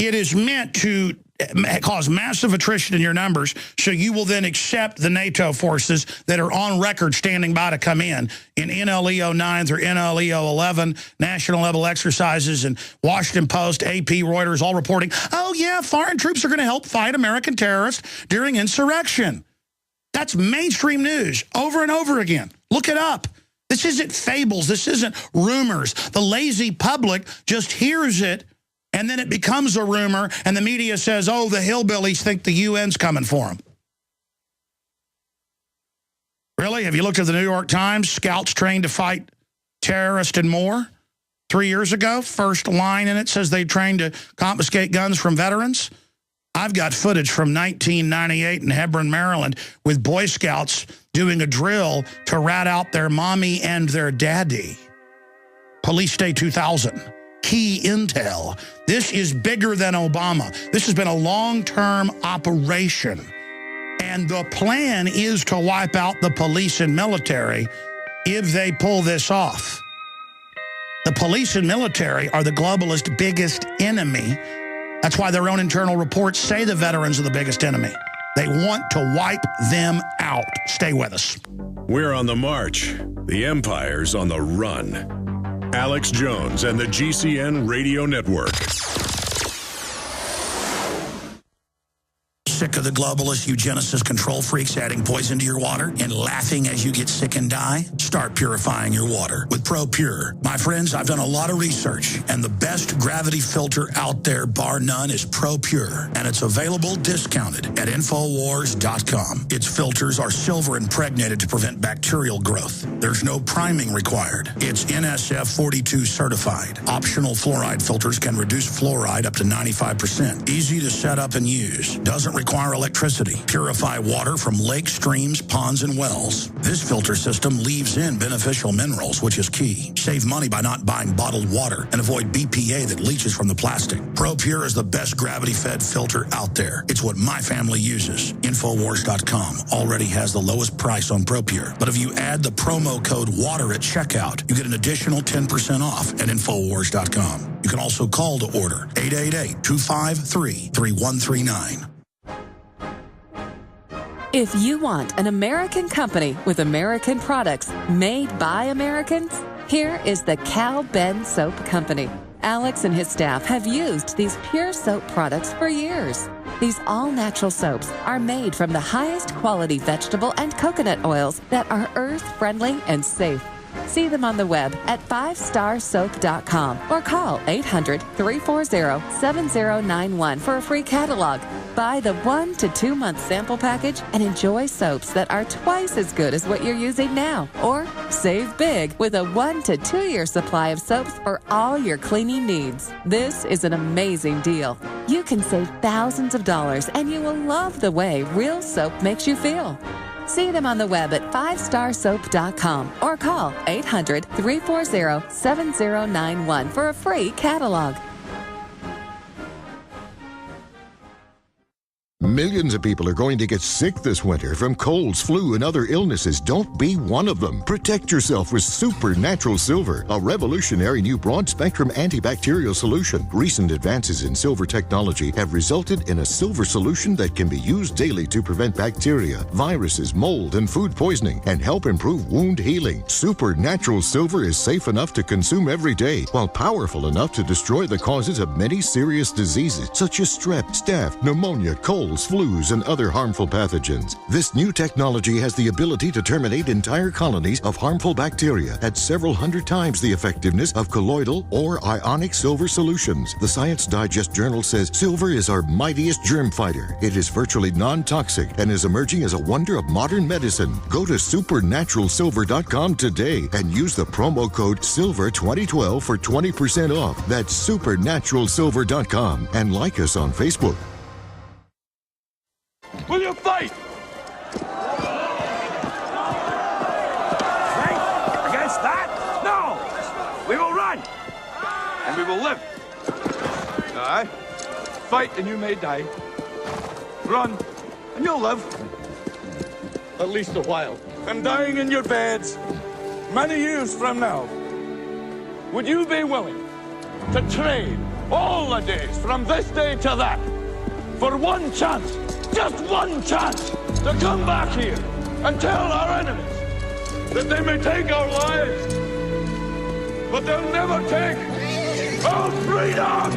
It is meant to cause massive attrition in your numbers, so you will then accept the NATO forces that are on record standing by to come in NLEO 9 through NLEO 11, national level exercises, and Washington Post, AP, Reuters, all reporting, oh yeah, foreign troops are going to help fight American terrorists during insurrection. That's mainstream news over and over again. Look it up. This isn't fables. This isn't rumors. The lazy public just hears it, and then it becomes a rumor, and the media says, oh, the hillbillies think the UN's coming for them. Really? Have you looked at the New York Times? Scouts trained to fight terrorists and more? 3 years ago, first line in it says they trained to confiscate guns from veterans. I've got footage from 1998 in Hebron, Maryland, with Boy Scouts doing a drill to rat out their mommy and their daddy. Police Day 2000. Key intel. This is bigger than Obama. This has been a long-term operation. And the plan is to wipe out the police and military if they pull this off. The police and military are the globalist biggest enemy. That's why their own internal reports say the veterans are the biggest enemy. They want to wipe them out. Stay with us. We're on the march. The empire's on the run. Alex Jones and the GCN Radio Network. Sick of the globalist eugenicist control freaks adding poison to your water and laughing as you get sick and die? Start purifying your water with ProPure. My friends, I've done a lot of research, and the best gravity filter out there, bar none, is ProPure. And it's available discounted at Infowars.com. Its filters are silver impregnated to prevent bacterial growth. There's no priming required. It's NSF 42 certified. Optional fluoride filters can reduce fluoride up to 95%. Easy to set up and use. Doesn't require electricity. Purify water from lakes, streams, ponds, and wells. This filter system leaves in beneficial minerals, which is key. Save money by not buying bottled water and avoid BPA that leaches from the plastic. ProPure is the best gravity-fed filter out there. It's what my family uses. Infowars.com already has the lowest price on ProPure. But if you add the promo code WATER at checkout, you get an additional 10% off at Infowars.com. You can also call to order 888-253-3139. If you want an American company with American products made by Americans, here is the Cal Ben Soap Company. Alex and his staff have used these pure soap products for years. These all-natural soaps are made from the highest quality vegetable and coconut oils that are earth-friendly and safe. See them on the web at 5starsoap.com or call 800-340-7091 for a free catalog. Buy the 1 to 2 month sample package and enjoy soaps that are twice as good as what you're using now. Or save big with a 1 to 2 year supply of soaps for all your cleaning needs. This is an amazing deal. You can save thousands of dollars and you will love the way real soap makes you feel. See them on the web at 5starsoap.com or call 800-340-7091 for a free catalog. Millions of people are going to get sick this winter from colds, flu, and other illnesses. Don't be one of them. Protect yourself with Supernatural Silver, a revolutionary new broad-spectrum antibacterial solution. Recent advances in silver technology have resulted in a silver solution that can be used daily to prevent bacteria, viruses, mold, and food poisoning, and help improve wound healing. Supernatural Silver is safe enough to consume every day, while powerful enough to destroy the causes of many serious diseases, such as strep, staph, pneumonia, colds, flus, and other harmful pathogens. This new technology has the ability to terminate entire colonies of harmful bacteria at several hundred times the effectiveness of colloidal or ionic silver solutions. The Science Digest Journal says silver is our mightiest germ fighter. It is virtually non-toxic and is emerging as a wonder of modern medicine. Go to supernaturalsilver.com today and use the promo code SILVER2012 for 20% off. That's supernaturalsilver.com, and like us on Facebook. Will you fight? Fight against that? No! We will run! And we will live. Aye. Fight and you may die. Run and you'll live. At least a while. And dying in your beds many years from now. Would you be willing to trade all the days, from this day to that, for one chance, just one chance, to come back here and tell our enemies that they may take our lives, but they'll never take our freedom!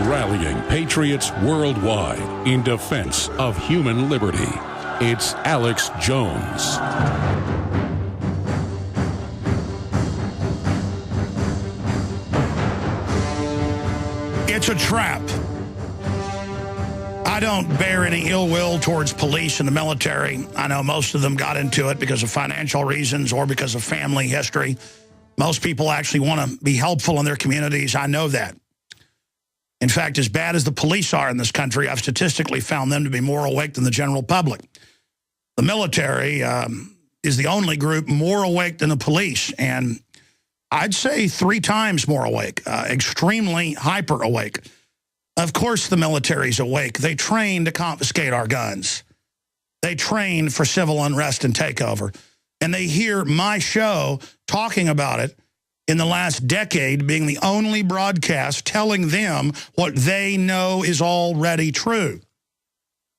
Rallying patriots worldwide in defense of human liberty. It's Alex Jones. It's a trap. I don't bear any ill will towards police and the military. I know most of them got into it because of financial reasons or because of family history. Most people actually want to be helpful in their communities. I know that. In fact, as bad as the police are in this country, I've statistically found them to be more awake than the general public. The military is the only group more awake than the police, and I'd say 3 times more awake, extremely hyper awake. Of course the military's awake. They train to confiscate our guns. They train for civil unrest and takeover. And they hear my show talking about it in the last decade being the only broadcast telling them what they know is already true.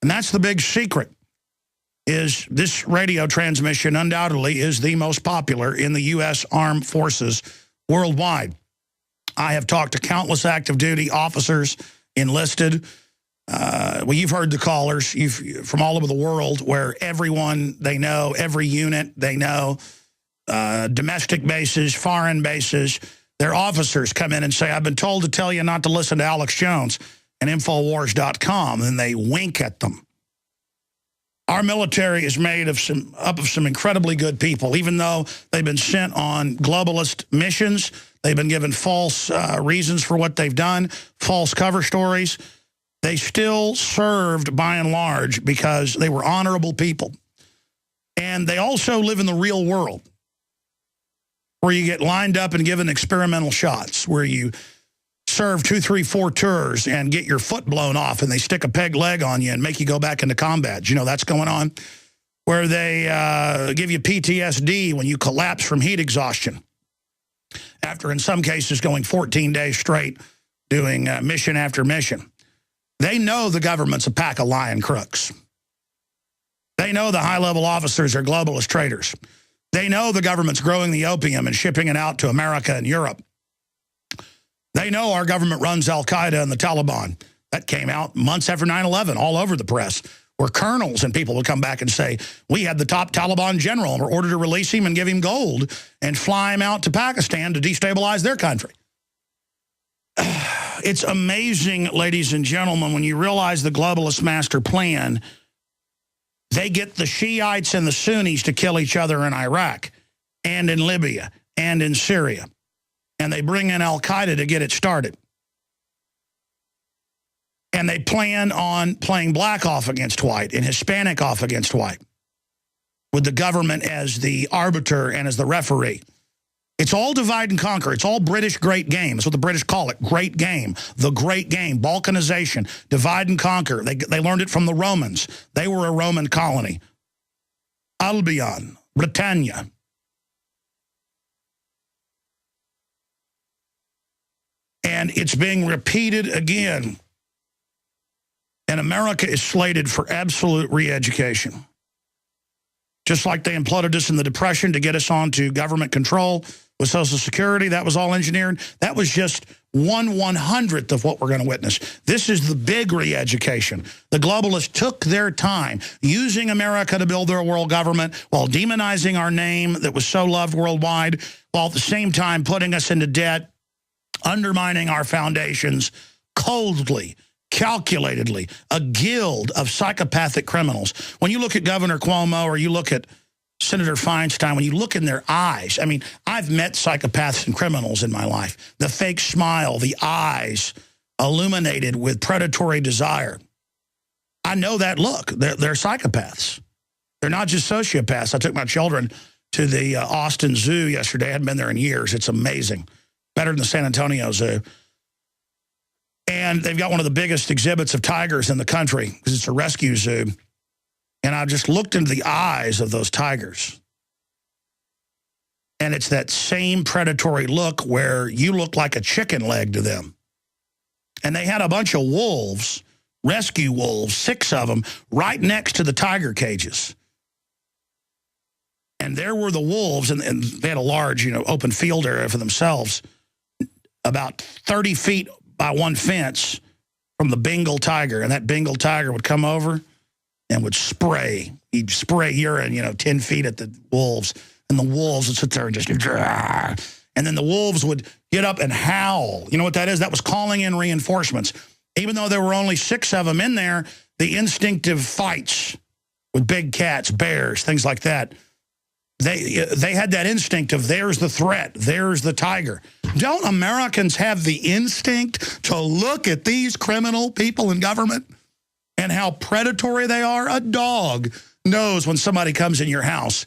And that's the big secret, is this radio transmission undoubtedly is the most popular in the U.S. Armed Forces worldwide. I have talked to countless active duty officers, enlisted. Well, you've heard the callers from all over the world where everyone they know, every unit they know, domestic bases, foreign bases, their officers come in and say, I've been told to tell you not to listen to Alex Jones and Infowars.com, and they wink at them. Our military is made of some incredibly good people. Even though they've been sent on globalist missions, they've been given false reasons for what they've done, false cover stories. They still served by and large because they were honorable people. And they also live in the real world, where you get lined up and given experimental shots, where you serve 2, 3, 4 tours and get your foot blown off and they stick a peg leg on you and make you go back into combat. You know, that's going on. Where they give you PTSD when you collapse from heat exhaustion, after in some cases going 14 days straight doing mission after mission. They know the government's a pack of lying crooks. They know the high-level officers are globalist traitors. They know the government's growing the opium and shipping it out to America and Europe. They know our government runs al-Qaeda and the Taliban. That came out months after 9/11, all over the press, where colonels and people would come back and say, we had the top Taliban general and were ordered to release him and give him gold and fly him out to Pakistan to destabilize their country. It's amazing, ladies and gentlemen, when you realize the globalist master plan. They get the Shiites and the Sunnis to kill each other in Iraq and in Libya and in Syria. And they bring in al-Qaeda to get it started. And they plan on playing black off against white and Hispanic off against white, with the government as the arbiter and as the referee. It's all divide and conquer. It's all British great game. That's what the British call it, great game. The great game, balkanization, divide and conquer. They learned it from the Romans. They were a Roman colony. Albion, Britannia. And it's being repeated again. And America is slated for absolute re-education. Just like they imploded us in the Depression to get us onto government control with Social Security, that was all engineered. That was just 1/100th of what we're going to witness. This is the big re-education. The globalists took their time using America to build their world government while demonizing our name that was so loved worldwide, while at the same time putting us into debt, undermining our foundations coldly, calculatedly, a guild of psychopathic criminals. When you look at Governor Cuomo or you look at Senator Feinstein, when you look in their eyes, I mean, I've met psychopaths and criminals in my life. The fake smile, the eyes illuminated with predatory desire. I know that look. They're psychopaths. They're not just sociopaths. I took my children to the Austin Zoo yesterday. I hadn't been there in years. It's amazing. Better than the San Antonio Zoo. And they've got one of the biggest exhibits of tigers in the country because it's a rescue zoo. And I just looked into the eyes of those tigers. And it's that same predatory look where you look like a chicken leg to them. and they had a bunch of wolves, rescue wolves, 6 of them, right next to the tiger cages. And there were the wolves, and they had a large, open field area for themselves, about 30 feet by one fence from the Bengal tiger. And that Bengal tiger would come over and would spray. He'd spray urine, 10 feet at the wolves. And the wolves would sit there and just, and then the wolves would get up and howl. You know what that is? That was calling in reinforcements. Even though there were only 6 of them in there, the instinctive fights with big cats, bears, things like that, they had that instinct of there's the threat, there's the tiger. Don't Americans have the instinct to look at these criminal people in government and how predatory they are? A dog knows when somebody comes in your house.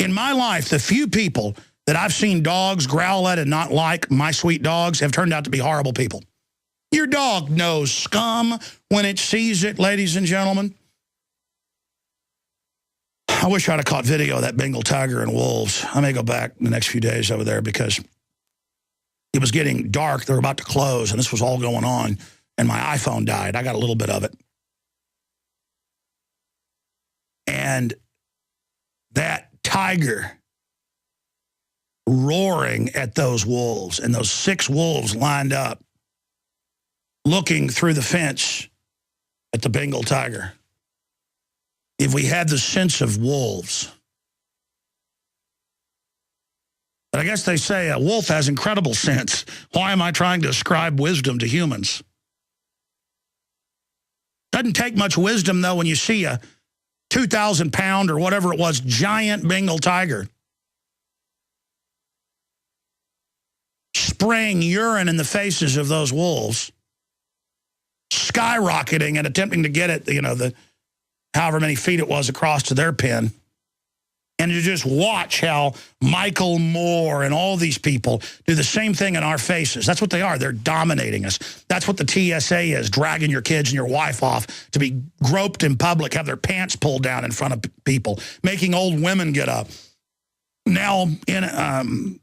In my life, the few people that I've seen dogs growl at and not like my sweet dogs have turned out to be horrible people. Your dog knows scum when it sees it, ladies and gentlemen. I wish I'd have caught video of that Bengal tiger and wolves. I may go back in the next few days over there because it was getting dark. They were about to close, and this was all going on, and my iPhone died. I got a little bit of it. And that tiger roaring at those wolves, and those 6 wolves lined up, looking through the fence at the Bengal tiger. If we had the sense of wolves. But I guess they say a wolf has incredible sense. Why am I trying to ascribe wisdom to humans? Doesn't take much wisdom, though, when you see a 2,000-pound or whatever it was, giant Bengal tiger spraying urine in the faces of those wolves, skyrocketing and attempting to get it, however many feet it was across to their pen. And you just watch how Michael Moore and all these people do the same thing in our faces. That's what they are. They're dominating us. That's what the TSA is, dragging your kids and your wife off to be groped in public, have their pants pulled down in front of people, making old women get up. Now, in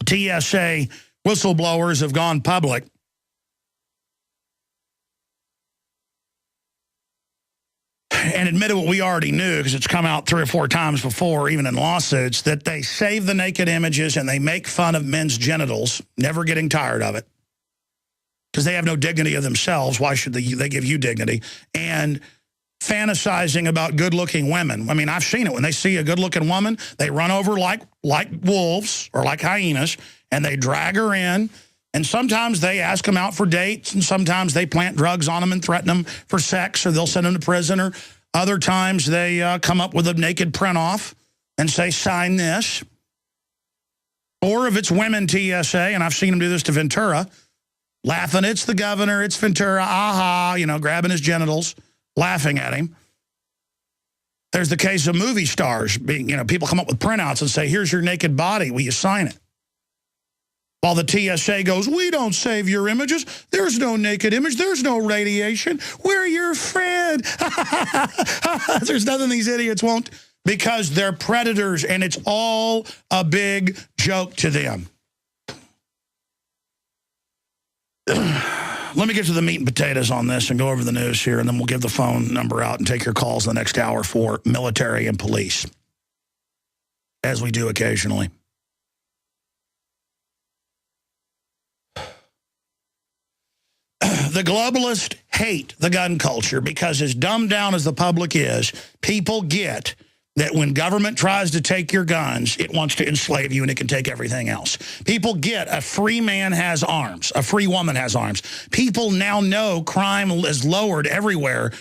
TSA, whistleblowers have gone public. And admitted what we already knew, because it's come out 3 or 4 times before, even in lawsuits, that they save the naked images and they make fun of men's genitals, never getting tired of it, because they have no dignity of themselves. Why should they give you dignity? And fantasizing about good-looking women. I mean, I've seen it. When they see a good-looking woman, they run over like wolves or like hyenas, and they drag her in. And sometimes they ask them out for dates, and sometimes they plant drugs on them and threaten them for sex, or they'll send them to prison. Or other times they come up with a naked print-off and say, sign this. Or if it's women TSA, and I've seen them do this to Ventura, laughing, it's the governor, it's Ventura, aha, grabbing his genitals, laughing at him. There's the case of movie stars being, people come up with printouts and say, here's your naked body, will you sign it? While the TSA goes, we don't save your images. There's no naked image. There's no radiation. We're your friend. There's nothing these idiots won't, because they're predators, and it's all a big joke to them. Let me get to the meat and potatoes on this and go over the news here, and then we'll give the phone number out and take your calls in the next hour for military and police, as we do occasionally. The globalists hate the gun culture because, as dumbed down as the public is, people get that when government tries to take your guns, it wants to enslave you and it can take everything else. People get a free man has arms, a free woman has arms. People now know crime is lowered everywhere